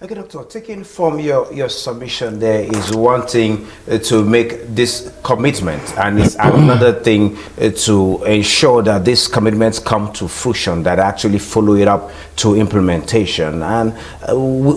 Okay, Doctor, taking from your submission, there is one thing to make this commitment, and it's another thing to ensure that these commitments come to fruition, that actually follow it up to implementation. And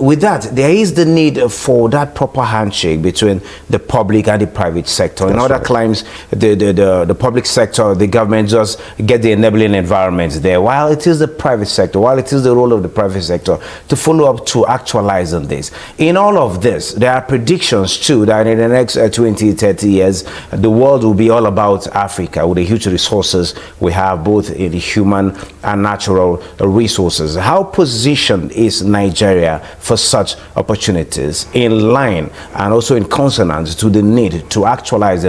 with that, there is the need for that proper handshake between the public and the private sector. In other climes, the public sector, the government just get the enabling environments there, while it is the private sector, while it is the role of the private sector to follow up to actualize on this. In all of this, there are predictions too that in the next 20, 30 years, the world will be all about Africa with the huge resources we have, both in the human and natural resources. How positioned is Nigeria for such opportunities, in line and also in consonance to the need to actualize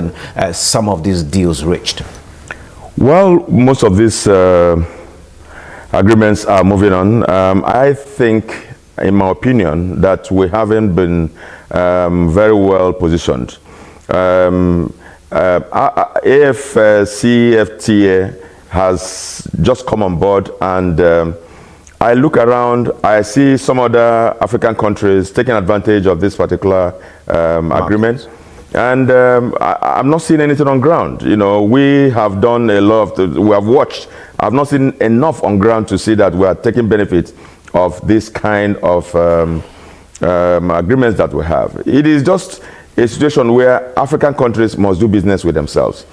some of these deals reached? Well, most of these agreements are moving on. I think, in my opinion, that we haven't been very well positioned. AFCFTA has just come on board, and I look around, I see some other African countries taking advantage of this particular agreement. And I'm not seeing anything on ground. You know, we have done a lot of, we have watched. I've not seen enough on ground to see that we are taking benefit of this kind of agreements that we have. It is just a situation where African countries must do business with themselves.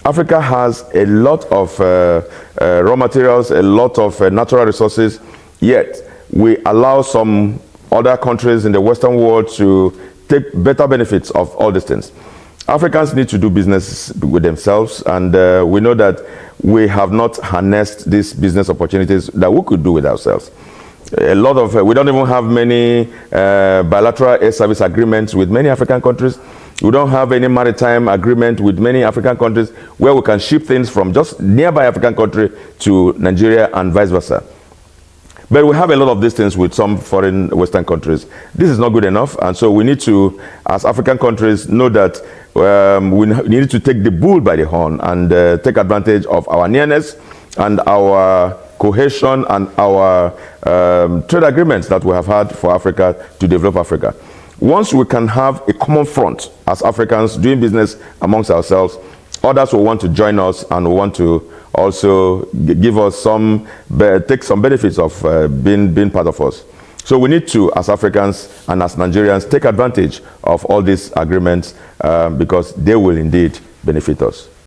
Africa has a lot of raw materials, a lot of natural resources, yet we allow some other countries in the Western world to take better benefits of all these things. Africans need to do business with themselves, and we know that we have not harnessed these business opportunities that we could do with ourselves. A lot of, we don't even have many bilateral air service agreements with many African countries. We don't have any maritime agreement with many African countries where we can ship things from just nearby African country to Nigeria and vice versa. But we have a lot of these things with some foreign Western countries. This is not good enough, and so we need to, as African countries, know that we need to take the bull by the horn and take advantage of our nearness and our cohesion and our trade agreements that we have had for Africa to develop Africa. Once we can have a common front as Africans doing business amongst ourselves, others will want to join us and will want to also give us some, take some benefits of being part of us. So we need to, as Africans and as Nigerians, take advantage of all these agreements because they will indeed benefit us.